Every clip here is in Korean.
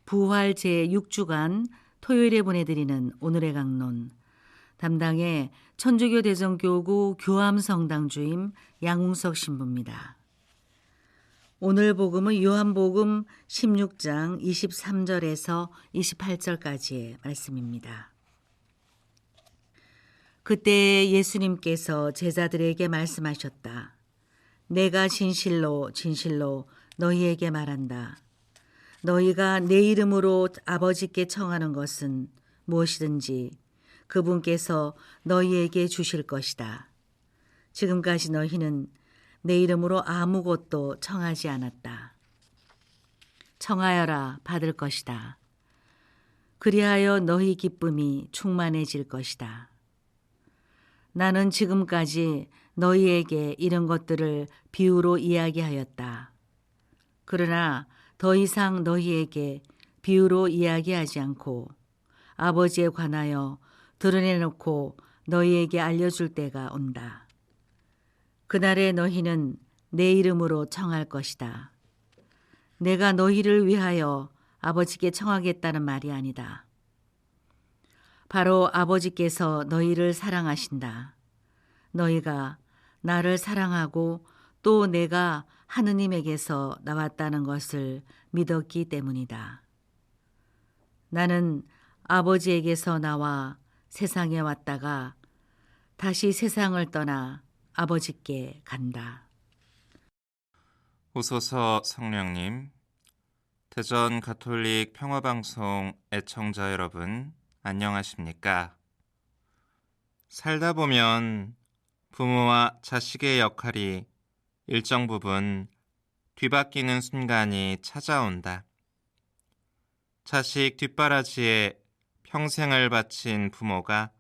부활 제6주간 토요일에 보내드리는 오늘의 강론, 담당의 천주교 대전교구 교암성당 주임 양웅석 신부입니다. 오늘 복음은 요한복음 16장 23절에서 28절까지의 말씀입니다. 그때 예수님께서 제자들에게 말씀하셨다. 내가 진실로 진실로 너희에게 말한다. 너희가 내 이름으로 아버지께 청하는 것은 무엇이든지 그분께서 너희에게 주실 것이다. 지금까지 너희는 내 이름으로 아무것도 청하지 않았다. 청하여라 받을 것이다. 그리하여 너희 기쁨이 충만해질 것이다. 나는 지금까지 너희에게 이런 것들을 비유로 이야기하였다. 그러나 더 이상 너희에게 비유로 이야기하지 않고 아버지에 관하여 드러내놓고 너희에게 알려줄 때가 온다. 그날에 너희는 내 이름으로 청할 것이다. 내가 너희를 위하여 아버지께 청하겠다는 말이 아니다. 바로 아버지께서 너희를 사랑하신다. 너희가 나를 사랑하고 또 내가 하느님에게서 나왔다는 것을 믿었기 때문이다. 나는 아버지에게서 나와 세상에 왔다가 다시 세상을 떠나 아버지께 간다. 오소서 성령님, 대전 가톨릭 평화방송 애청자 여러분, 안녕하십니까? 살다 보면 부모와 자식의 역할이 일정 부분 뒤바뀌는 순간이 찾아온다. 자식 뒷바라지에 평생을 바친 부모가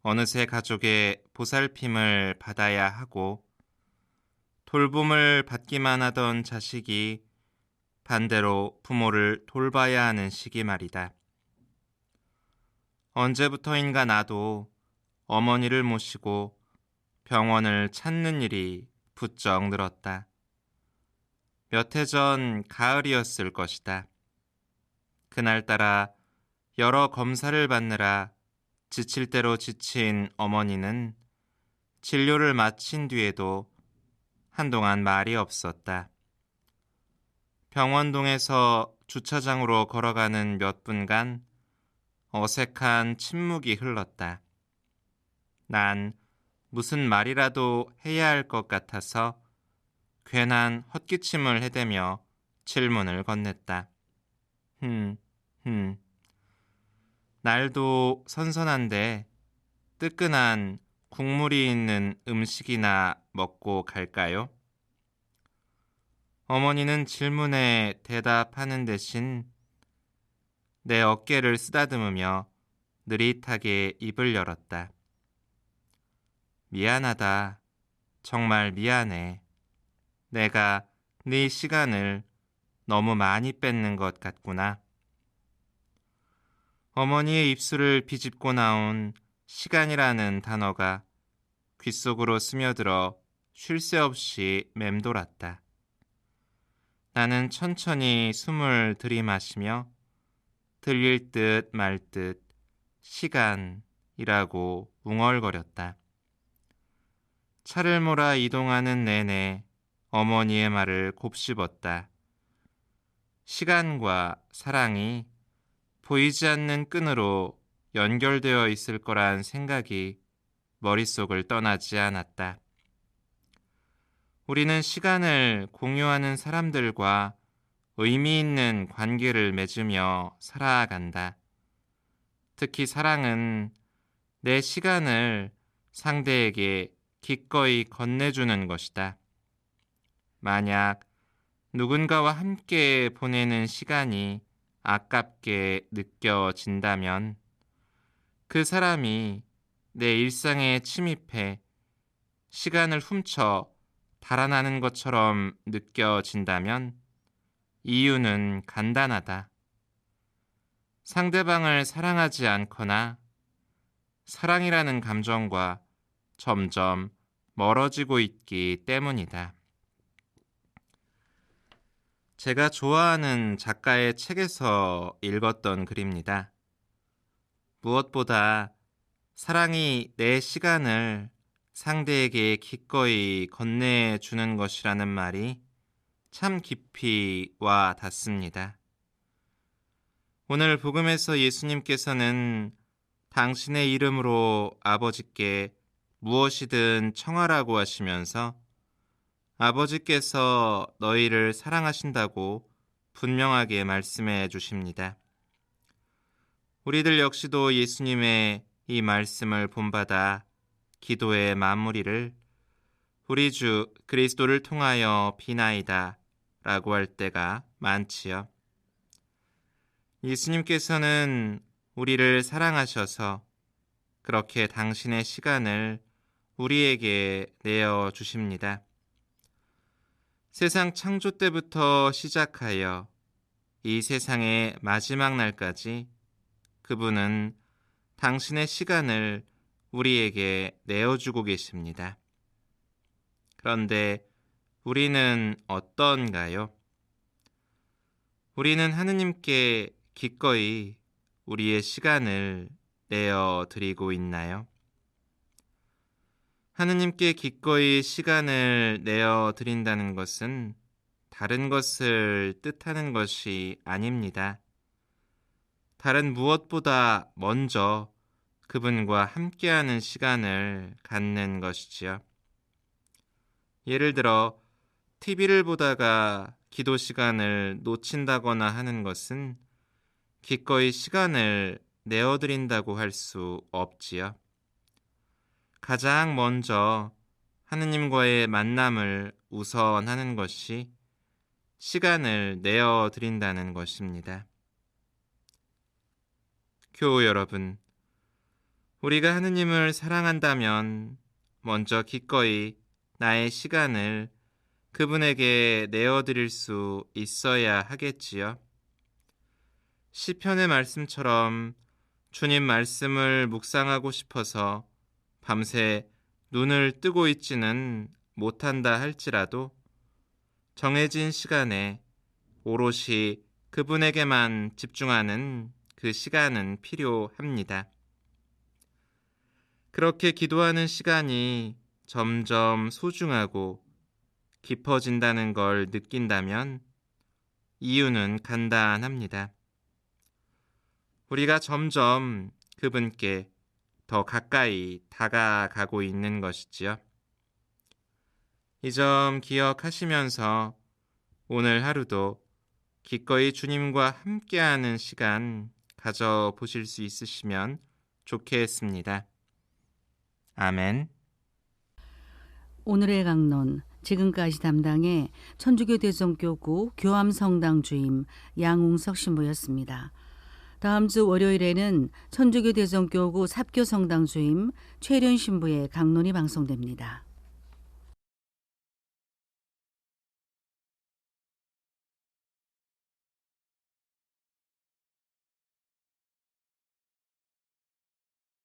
어느새 가족의 보살핌을 받아야 하고 돌봄을 받기만 하던 자식이 반대로 부모를 돌봐야 하는 시기 말이다. 언제부터인가 나도 어머니를 모시고 병원을 찾는 일이 부쩍 늘었다. 몇 해 전 가을이었을 것이다. 그날따라 여러 검사를 받느라 지칠 대로 지친 어머니는 진료를 마친 뒤에도 한동안 말이 없었다. 병원동에서 주차장으로 걸어가는 몇 분간 어색한 침묵이 흘렀다. 난 무슨 말이라도 해야 할 것 같아서 괜한 헛기침을 해대며 질문을 건넸다. 날도 선선한데 뜨끈한 국물이 있는 음식이나 먹고 갈까요? 어머니는 질문에 대답하는 대신 내 어깨를 쓰다듬으며 느릿하게 입을 열었다. 미안하다. 정말 미안해. 내가 네 시간을 너무 많이 뺏는 것 같구나. 어머니의 입술을 비집고 나온 시간이라는 단어가 귓속으로 스며들어 쉴 새 없이 맴돌았다. 나는 천천히 숨을 들이마시며 들릴 듯 말 듯 시간이라고 웅얼거렸다. 차를 몰아 이동하는 내내 어머니의 말을 곱씹었다. 시간과 사랑이 보이지 않는 끈으로 연결되어 있을 거란 생각이 머릿속을 떠나지 않았다. 우리는 시간을 공유하는 사람들과 의미 있는 관계를 맺으며 살아간다. 특히 사랑은 내 시간을 상대에게 기꺼이 건네주는 것이다. 만약 누군가와 함께 보내는 시간이 아깝게 느껴진다면 그 사람이 내 일상에 침입해 시간을 훔쳐 달아나는 것처럼 느껴진다면 이유는 간단하다. 상대방을 사랑하지 않거나 사랑이라는 감정과 점점 멀어지고 있기 때문이다. 제가 좋아하는 작가의 책에서 읽었던 글입니다. 무엇보다 사랑이 내 시간을 상대에게 기꺼이 건네주는 것이라는 말이 참 깊이 와 닿습니다. 오늘 복음에서 예수님께서는 당신의 이름으로 아버지께 무엇이든 청하라고 하시면서 아버지께서 너희를 사랑하신다고 분명하게 말씀해 주십니다. 우리들 역시도 예수님의 이 말씀을 본받아 기도의 마무리를 우리 주 그리스도를 통하여 비나이다 라고 할 때가 많지요. 예수님께서는 우리를 사랑하셔서 그렇게 당신의 시간을 우리에게 내어 주십니다. 세상 창조 때부터 시작하여 이 세상의 마지막 날까지 그분은 당신의 시간을 우리에게 내어주고 계십니다. 그런데 우리는 어떤가요? 우리는 하느님께 기꺼이 우리의 시간을 내어 드리고 있나요? 하느님께 기꺼이 시간을 내어 드린다는 것은 다른 것을 뜻하는 것이 아닙니다. 다른 무엇보다 먼저 그분과 함께하는 시간을 갖는 것이지요. 예를 들어 TV를 보다가 기도 시간을 놓친다거나 하는 것은 기꺼이 시간을 내어드린다고 할 수 없지요. 가장 먼저 하느님과의 만남을 우선하는 것이 시간을 내어드린다는 것입니다. 교우 여러분, 우리가 하느님을 사랑한다면 먼저 기꺼이 나의 시간을 그분에게 내어드릴 수 있어야 하겠지요. 시편의 말씀처럼 주님 말씀을 묵상하고 싶어서 밤새 눈을 뜨고 있지는 못한다 할지라도 정해진 시간에 오롯이 그분에게만 집중하는 그 시간은 필요합니다. 그렇게 기도하는 시간이 점점 소중하고 깊어진다는 걸 느낀다면 이유는 간단합니다. 우리가 점점 그분께 더 가까이 다가가고 있는 것이지요. 이 점 기억하시면서 오늘 하루도 기꺼이 주님과 함께하는 시간 가져보실 수 있으시면 좋겠습니다. 아멘. 오늘의 강론, 지금까지 담당의 천주교 대성교구 교암성당 주임 양웅석 신부였습니다. 다음 주 월요일에는 천주교 대성교구 삽교성당 주임 최련 신부의 강론이 방송됩니다.